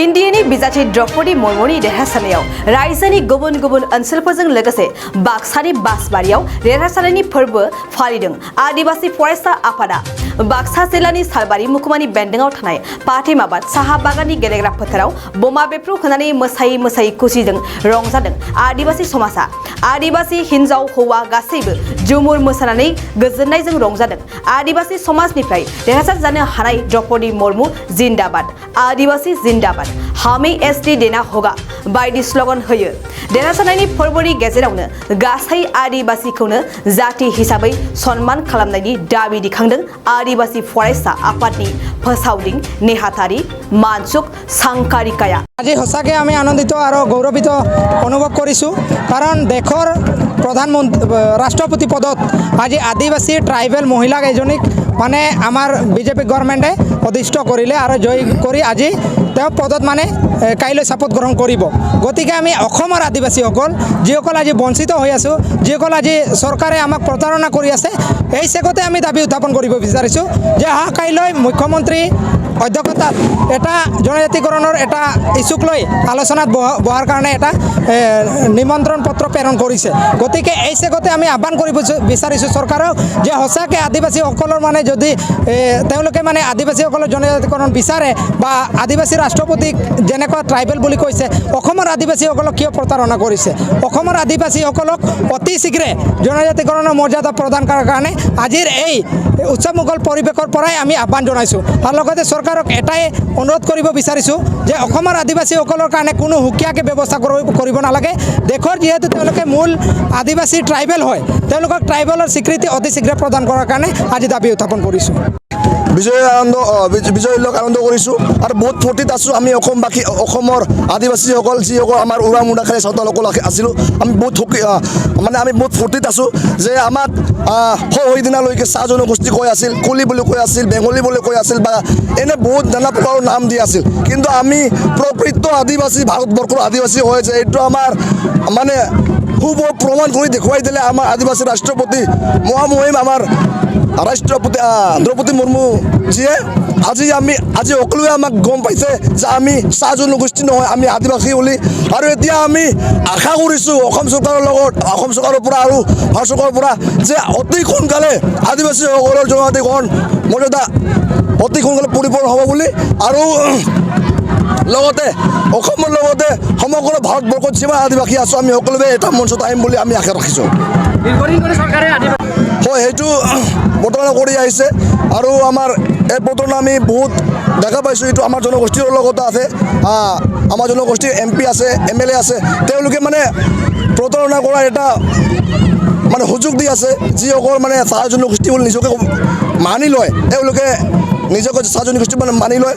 इन्डियानि बिजाथि द्रौपदी मुर्मुनि देरहासारनायाव रायजोनि गुबुन गुबुन ओनसोलफोरजों लोगोसे बाक्सानि बासबारियाव देरहासारनायनि फोरबो फालिदों आदिबासी फरायसा आफादा बाक्सा जिल्लानि सालबारि मुखुमानि बेन्दोंआव थानाय पाथेमाबाद साहा बागाननि गेलेग्रा फोथाराव बमा बेफ्रु होनानै मोसायै मोसायै खुसिजों रंजादों आदिबासी समाजा आदिबासी हिन्जाव हौवा गासैबो जुमुर मोसानानै गोजोननायजों रंजादों आदिबासी समाजनिफ्राय देरहासार जानो हानाय द्रौपदी मुर्मु जिन्दाबाद आदिबासी जिन्दाबाद हामी एसटी देना होगा बायदि स्लगान होयो देरहासारनायनि फोरबोनि गेजेरावनो गासै आदिबासीखौनो जाति हिसाबै सन्मान खालामनायनि दाबि दिखांदों आदिबासी फरायसा आफादनि फोसावदिं नेहाथारि मानसुक सांकारिकाया আজি সঁচাকৈ আমি আনন্দিত আৰু গৌৰৱিত অনুভৱ কৰিছোঁ কাৰণ দেশৰ প্ৰধানমন্ত্ৰী ৰাষ্ট্ৰপতি পদত আজি আদিবাসী ট্ৰাইবেল মহিলাক এজনীক মানে আমাৰ বিজেপি গভৰ্ণমেণ্টে অধিষ্ঠ কৰিলে আৰু জয় কৰি আজি তেওঁ পদত মানে কাইলৈ শপত গ্ৰহণ কৰিব গতিকে আমি অসমৰ আদিবাসীসকল যিসকল আজি বঞ্চিত হৈ আছোঁ যিসকল আজি চৰকাৰে আমাক প্ৰতাৰণা কৰি আছে এই চেগতে আমি দাবী উত্থাপন কৰিব বিচাৰিছোঁ যে অহা কাইলৈ মুখ্যমন্ত্ৰী অধ্যক্ষতাত এটা জনজাতিকৰণৰ এটা ইছ্যুক লৈ আলোচনাত বহাৰ কাৰণে এটা নিমন্ত্ৰণ পত্ৰ প্ৰেৰণ কৰিছে গতিকে এই চেগতে আমি আহ্বান কৰিব বিচাৰিছোঁ চৰকাৰক যে সঁচাকৈ আদিবাসীসকলৰ মানে যদি তেওঁলোকে মানে আদিবাসীসকলৰ জনজাতিকৰণ বিচাৰে বা আদিবাসী ৰাষ্ট্ৰপতিক যেনেকুৱা ট্ৰাইবেল বুলি কৈছে অসমৰ আদিবাসীসকলক কিয় প্ৰতাৰণা কৰিছে অসমৰ আদিবাসীসকলক অতি শীঘ্ৰে জনজাতিকৰণৰ মৰ্যাদা প্ৰদান কৰাৰ কাৰণে আজিৰ এই উৎসৱমুখৰ পৰিৱেশৰ পৰাই আমি আহ্বান জনাইছোঁ আৰু লগতে চৰকাৰক এটাই অনুৰোধ কৰিব বিচাৰিছোঁ যে অসমৰ আদিবাসীসকলৰ কাৰণে কোনো সুকীয়াকৈ ব্যৱস্থা কৰিব নালাগে দেশৰ যিহেতু তেওঁলোকে মূল আদিবাসী ট্ৰাইবেল হয় তেওঁলোকক ট্ৰাইবেলৰ স্বীকৃতি অতি শীঘ্ৰে প্ৰদান কৰাৰ কাৰণে আজি দাবী উত্থাপন কৰিছোঁ বিজয় উল্লেখ আনন্দ কৰিছোঁ আৰু বহুত ফূৰ্তিত আছোঁ আমি অসমবাসী অসমৰ আদিবাসীসকল যিসকল আমাৰ উৰা মুণ্ডা খাই চাওতালসকল আছিলোঁ আমি বহুত মানে আমি বহুত ফূৰ্তিত আছোঁ যে আমাক সেইদিনালৈকে চাহ জনগোষ্ঠী কৈ আছিল কুলি বুলি কৈ আছিল বেংগলী বুলি কৈ আছিল বা এনে বহুত নানা প্ৰকাৰৰ নাম দি আছিল কিন্তু আমি প্ৰকৃত আদিবাসী ভাৰতবৰ্ষৰ আদিবাসী হৈ যে এইটো আমাৰ মানে খুব প্ৰমাণ কৰি দেখুৱাই দিলে আমাৰ আদিবাসী ৰাষ্ট্ৰপতি মহামহিম আমাৰ ৰাষ্ট্ৰপতি দ্ৰৌপদী মুৰ্মুজীয়ে আজি সকলোৱে আমাক গম পাইছে যে আমি চাহ জনগোষ্ঠী নহয় আমি আদিবাসী বুলি আৰু এতিয়া আমি আশা কৰিছোঁ অসম চৰকাৰৰ লগত অসম চৰকাৰৰ পৰা আৰু ভাৰত চৰকাৰৰ পৰা যে অতি সোনকালে আদিবাসীসকলৰ জনজাতিকৰণ মৰ্যাদা অতি সোনকালে পৰিপূৰ্ণ হ'ব বুলি আৰু লগতে অসমৰ লগতে সমগ্ৰ ভাৰতবৰ্ষত যিমান আদিবাসী আছোঁ আমি সকলোৱে এটা মঞ্চত আহিম বুলি আমি আশা ৰাখিছোঁ হয় সেইটো প্ৰতাৰণা কৰি আহিছে আৰু আমাৰ এই প্ৰতাৰণা আমি বহুত দেখা পাইছোঁ এইটো আমাৰ জনগোষ্ঠীৰ লগত আছে আমাৰ জনগোষ্ঠীৰ MP আছে MLA আছে তেওঁলোকে মানে প্ৰতাৰণা কৰাৰ এটা মানে সুযোগ দি আছে যিসকল মানে চাহ জনগোষ্ঠী বুলি নিজকে মানি লয় তেওঁলোকে নিজকে চাহ জনগোষ্ঠী মানে মানি লয়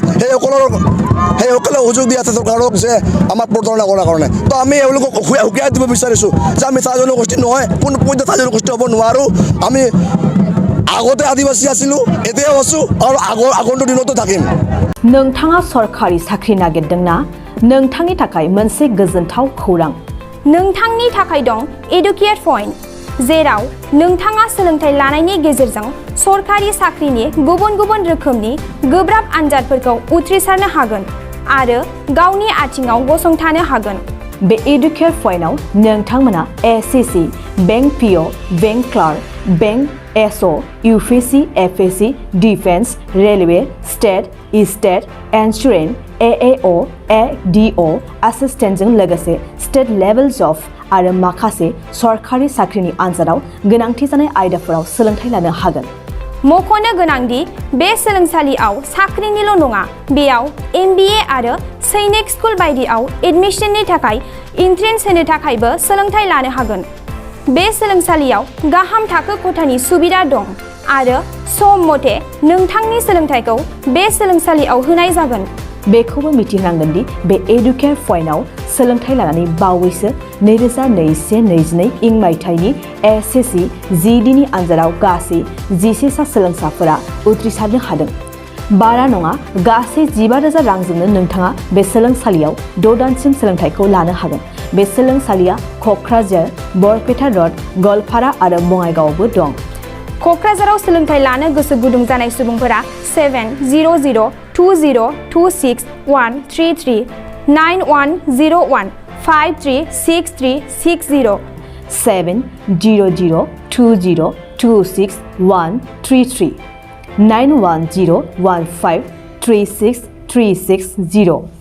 সেইসকলে সুযোগ দি আছে চৰকাৰক যে আমাৰ প্ৰতাৰণা কৰাৰ কাৰণে তো আমি এওঁলোকক উকিয়াই দিব বিচাৰিছোঁ যে আমি চাহ জনগোষ্ঠী নহয় কোনো পৰ্যায়ত চাহ জনগোষ্ঠী হ'ব নোৱাৰোঁ আমি আগতে আদিবাসী আছিলোঁ এতিয়াও আছোঁ আৰু আগন্তুক দিনতো থাকিম नोंथाङा सरखारि साख्रि नागिरदोंना नोंथांनि थाखाय मोनसे गोजोनथाव खौरां नोंथांनि थाखाय दं एडुकेट पइन्ट जेराव नोंथाङा सोलोंथाइ लानायनि गेजेरजों सरखारि साख्रिनि गुबुन गुबुन रोखोमनि गोब्राब आनजादफोरखौ उथ्रिसारनो हागोन आरो गावनि आथिङाव गसंथानो हागोन बे एडुकेट पइन्टआव नोंथांमोना SCC bank PO bank clerk bank SO UPSC FSC defence railway state insurance AAO ADO एसिस्टेन्टजों लोगोसे स्टेट लेभेल जब आरो माखासे सरखारि साख्रिनि आनजादाव गोनांथि जानाय आयदाफोराव सोलोंथाइ लानो हागोन मख'नो गोनांदि बे सोलोंसालियाव साख्रिनिल' नङा बेयाव MBA आरो सैनिक स्कुल बायदियाव एडमिशननि थाखाय एन्ट्रेन्स होनो थाखायबो सोलोंथाइ लानो हागोन बे सोलोंसालियाव गाहाम थाखो खथानि सुबिदा दं आरो सम मथे नोंथांनि सोलोंथाइखौ बे सोलोंसालियाव होनाय जागोन बेखौबो मिथिनांगोन दि बे एडुकेट पइन्टआव सोलोंथाइ लानानै बावैसो 2021-22 इं मायथाइनि SSC GDनि आनजादाव गासै 11 सा सोलोंसाफोरा उथ्रिसारनो हादों बारा नङा गासै 15,000 रांजोंनो नोंथाङा बे सोलोंसालियाव 6 दानसिम सोलोंथाइखौ लानो हागोन बे सोलोंसालिया क'क्राझार बरपेटा र'ड गलपारा आरो बङाइगावआवबो दं क'क्राझाराव सोलोंथाइ लानो गोसो गुदुं जानाय सुबुंफोरा 7002 2026-133 9101 536360 700202613391015363660